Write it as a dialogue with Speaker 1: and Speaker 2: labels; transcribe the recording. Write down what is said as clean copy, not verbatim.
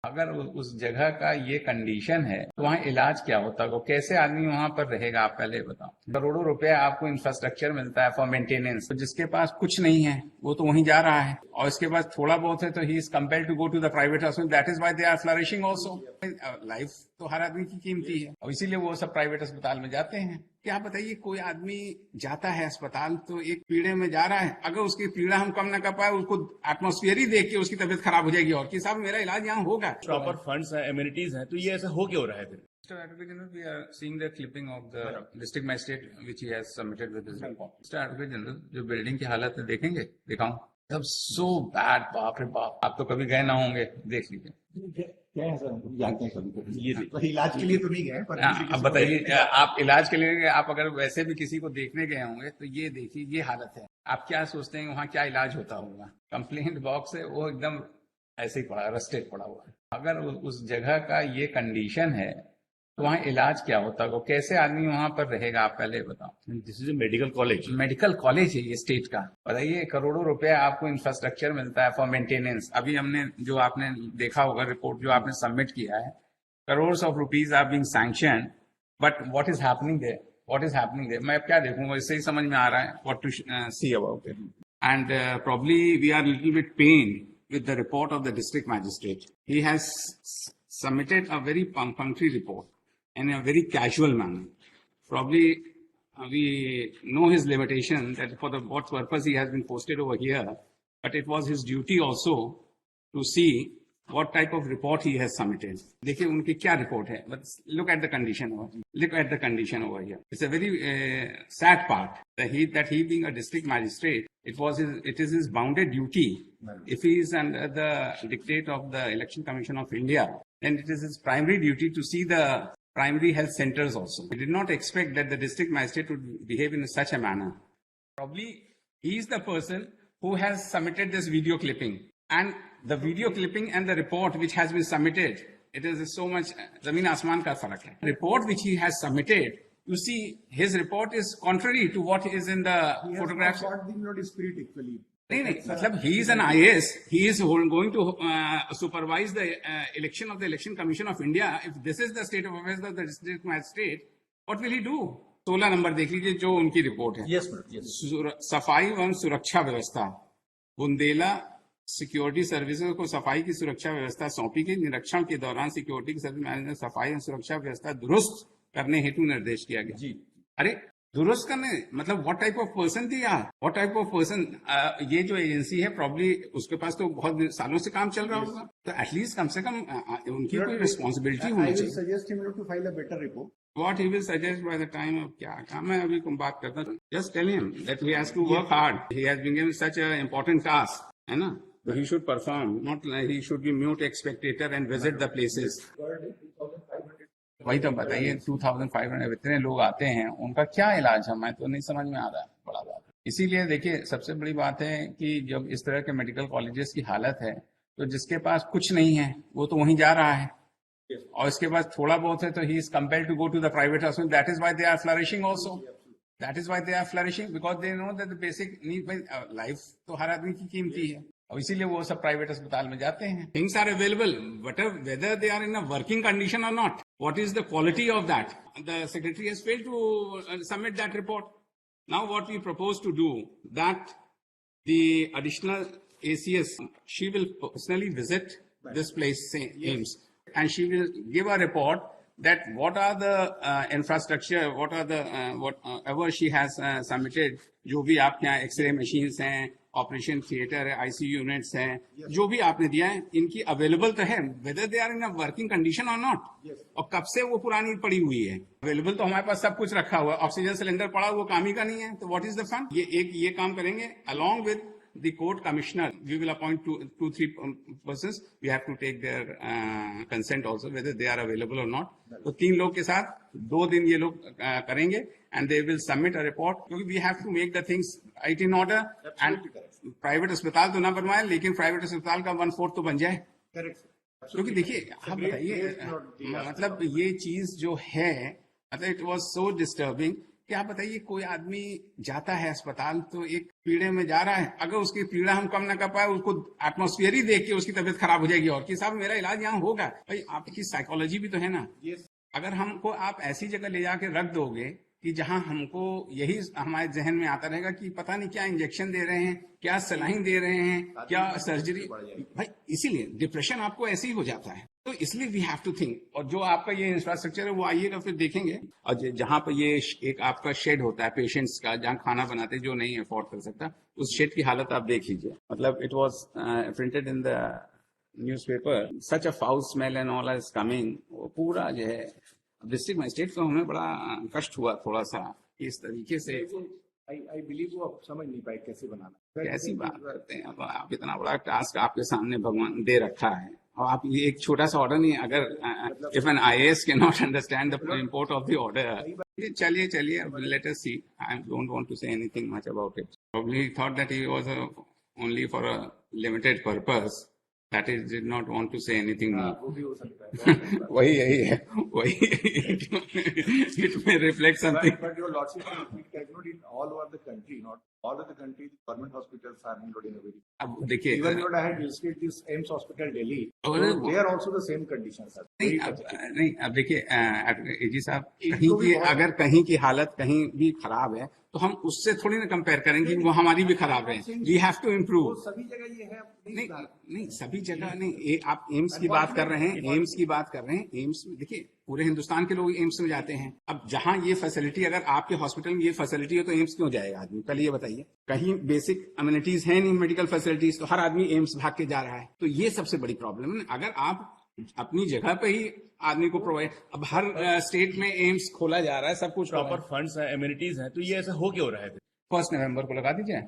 Speaker 1: अगर उस जगह का ये कंडीशन है तो वहाँ इलाज क्या होता है, कैसे आदमी वहां पर रहेगा, आप पहले बताओ। करोड़ों रुपया आपको इंफ्रास्ट्रक्चर मिलता है फॉर मेंटेनेंस, तो जिसके पास कुछ नहीं है वो तो वहीं जा रहा है, और इसके पास थोड़ा बहुत है तो he is compelled to go to the private hospital. That is why they are flourishing also. Life तो हर आदमी की कीमती है और इसीलिए वो सब प्राइवेट अस्पताल में जाते हैं। क्या बताइए, कोई आदमी जाता है अस्पताल तो एक पीड़े में जा रहा है, अगर उसकी पीड़ा हम कम ना कर पाए, उसको एटमोस्फियर ही देख के उसकी तबियत खराब हो जाएगी और कि साहब मेरा इलाज यहाँ होगा।
Speaker 2: प्रॉपर फंड्स हैं, एम्यूनिटीज हैं, तो ये ऐसा हो क्यों रहा है फिर?
Speaker 1: Mr. Advocate General, we are seeing the clipping of the district magistrate which he has submitted with his report. Mr. Advocate General, जो बिल्डिंग की हालत है देखेंगे, दिखाऊं? सब so bad, बाप रे बाप। आप तो कभी गए ना होंगे, देख लीजिए।
Speaker 3: क्या है सर, जानते हैं कभी ये तो इलाज के लिए तो नहीं गए, पर
Speaker 1: अब बताइए, आप इलाज के लिए, आप अगर वैसे भी किसी को देखने गए होंगे तो ये देखिए, ये हालत है। आप क्या सोचते हैं वहाँ क्या इलाज होता होगा? कंप्लेंट बॉक्स है वो एकदम ऐसे ही पड़ा, रस्टेड पड़ा हुआ है। अगर उस जगह का ये कंडीशन है तो वहाँ इलाज क्या होता होगा, कैसे आदमी वहां पर रहेगा, आप पहले बताओ।
Speaker 2: This is a medical college.
Speaker 1: Medical college है ये स्टेट का। बताइए, करोड़ों रुपया आपको इंफ्रास्ट्रक्चर मिलता है फॉर मेंटेनेंस। अभी हमने जो आपने देखा होगा रिपोर्ट जो आपने सबमिट किया है, crore of rupees are being sanction, but what is happening there, what is happening there, मैं अब क्या देखूंगा, इससे ही समझ में आ रहा है what to see about it. And probably we are little bit pen with the report of the district magistrate. He has submitted a very perfunctory report in a very casual manner. Probably we know his limitation, that for the what purpose he has been posted over here, but it was his duty also to see what type of report he has submitted. देखिए उनकी क्या report है, but look at the condition over here. Look at the condition over here. It's a very sad part that he being a district magistrate, it is his bounded duty. If he is under the dictate of the Election Commission of India, then it is his primary duty to see the primary health centers also. We did not expect that the district magistrate would behave in such a manner. Probably he is the person who has submitted this video clipping, and the video clipping and the report which has been submitted, it is so much zameen asman ka farak hai. Report which he has submitted, you see his report is contrary to what is in the photographs.
Speaker 3: He has not got the spirit actually.
Speaker 1: नहीं, मतलब he is an IAS, he is going to supervise the election of the Election Commission of India. If this is the state of affairs of the district magistrate, what will he do? 16 number देख लीजिए जो उनकी report है।
Speaker 3: Yes, yes.
Speaker 1: सफाई एवं सुरक्षा व्यवस्था, Bundela security services को सफाई की सुरक्षा व्यवस्था सौंपी गई। निरीक्षण के दौरान सिक्योरिटी सर्विस मैनेजर सफाई एवं सुरक्षा व्यवस्था दुरुस्त करने हेतु निर्देश किया गया।
Speaker 3: जी,
Speaker 1: अरे दुरुस्त करने मतलब व्हाट टाइप ऑफ पर्सन थी यार, व्हाट टाइप ऑफ पर्सन। ये जो एजेंसी है प्रॉब्ली उसके पास तो बहुत सालों से काम चल रहा होगा, तो एटलीस्ट कम से कम उनकी कोई रिस्पॉन्सिबिलिटी होनी चाहिए।
Speaker 3: Suggest him to file a better report.
Speaker 1: What he will suggest by the time of क्या काम है अभी तुम बात करता हूँ, just tell him that he has to work hard. He has been given such an important task, है ना, so he should perform, not like he should be mute spectator and visit the places. वही तो बताइए, 2500 इतने लोग आते हैं, उनका क्या इलाज है, मैं तो नहीं समझ में आ रहा है, बड़ा बात। इसीलिए देखिए सबसे बड़ी बात है कि जब इस तरह के मेडिकल कॉलेजेस की हालत है तो जिसके पास कुछ नहीं है वो तो वहीं जा रहा है, और इसके पास थोड़ा बहुत है तो he is compelled to go to the private hospital. That is why they are flourishing also. That is why they are flourishing, because they know that the basic need, life तो हर आदमी की कीमती है, और इसीलिए वो सब प्राइवेट अस्पताल में जाते हैं। Things are available, but whether they are in a working condition और not, what is the quality of that? The secretary has failed to submit that report. Now what we propose to do, that the additional ACS, she will personally visit this place, AIMS, and she will give a report that what are the infrastructure, what are the whatever she has submitted, जो भी आपके यहाँ x ray machines हैं, operation theatre है, ICU units हैं, जो भी आपने दिया है, इनकी अवेलेबल तो है, whether they are in a working condition और नॉट, और कब से वो पुरानी पड़ी हुई है। अवेलेबल तो हमारे पास सब कुछ रखा हुआ है, ऑक्सीजन सिलेंडर पड़ा वो काम ही का नहीं है, तो व्हाट इज द फन। ये काम करेंगे along with the court commissioner. We will appoint two, three persons. We have to take their consent also, whether they are available or not. तो 3 लोग के साथ 2 दिन ये लोग करेंगे, and they will submit a report. क्योंकि we have to make the things right in order. And private अस्पताल तो ना बनवाए, लेकिन प्राइवेट अस्पताल का 1/4 तो बन जाए। क्योंकि देखिए आप बताइए, मतलब ये चीज जो है, मतलब इट वॉज सो डिस्टर्बिंग कि आप बताइए कोई आदमी जाता है अस्पताल तो एक पीड़े में जा रहा है, अगर उसकी पीड़ा हम कम ना कर पाए, उसको एटमोस्फियर ही देख के उसकी तबीयत खराब हो जाएगी और कि साहब मेरा इलाज यहाँ होगा। भाई आपकी साइकोलॉजी भी तो है ना। अगर हमको आप ऐसी जगह ले जाके रख दोगे कि जहां हमको यही हमारे जहन में आता रहेगा कि पता नहीं क्या इंजेक्शन दे रहे हैं, क्या सलाइन दे रहे हैं, क्या सर्जरी, भाई इसीलिए डिप्रेशन आपको ऐसे ही हो जाता है। तो इसलिए वी हैव टू थिंक, और जो आपका ये इंफ्रास्ट्रक्चर है वो आइएगा फिर देखेंगे। और जहां पर ये एक आपका शेड होता है पेशेंट्स का, जहां खाना बनाते जो नहीं अफोर्ड कर सकता, उस शेड की हालत आप देख लीजिए। मतलब it was printed in the newspaper, such a foul smell and all is coming. वो पूरा जो है डिस्ट्रिक्ट मजिस्ट्रेट को हमें बड़ा कष्ट हुआ थोड़ा सा इस तरीके से।
Speaker 3: आई बिलीव वो आप समझ नहीं पाए कैसे बनाना।
Speaker 1: कैसी बात करते हैं, अब आप इतना बड़ा टास्क आपके सामने भगवान दे रखा है और आप ये एक छोटा सा ऑर्डर नहीं, अगर if an IAS can not understand the import of the order. चलिए let us see, I don't want to say anything much about it. Probably thought that he was only for a limited purpose, that is did not want to say anything more.
Speaker 3: वो भी हो सकता है।
Speaker 1: वही यही है, वही it may reflect something.
Speaker 3: But your lordship, it has not in all over the country, not all of the country, the government hospitals are not in a very.
Speaker 1: अब देखिए,
Speaker 3: Even what I had visited this AIIMS hospital Delhi,
Speaker 1: और
Speaker 3: so they are also the same conditions. Sir.
Speaker 1: अब देखिए एजी साहब, कहीं की अगर कहीं की हालत कहीं भी खराब है तो हम उससे थोड़ी ना कंपेयर करेंगे कि वो हमारी भी खराब है। We have to improve.
Speaker 3: वो सभी जगह ये है।
Speaker 1: नहीं सभी जगह नहीं। आप एम्स की बात कर रहे हैं, एम्स की बात कर रहे हैं। एम्स में देखिए पूरे हिंदुस्तान के लोग एम्स में जाते हैं। अब जहां ये फैसिलिटी, अगर आपके हॉस्पिटल में ये फैसिलिटी है तो एम्स क्यों जाएगा आदमी? पहले ये बताइए। कहीं बेसिक अम्यूनिटीज है नहीं, मेडिकल फैसिलिटीज, तो हर आदमी एम्स भाग के जा रहा है। तो ये सबसे बड़ी प्रॉब्लम है। अगर आप अपनी जगह पे ही आदमी को प्रोवाइड, अब हर स्टेट में एम्स खोला जा रहा है, सब कुछ
Speaker 2: प्रॉपर फंड्स हैं, एम्यूनिटीज हैं, तो ये ऐसा हो क्यों रहा है?
Speaker 1: 1 नवंबर को लगा दीजिए।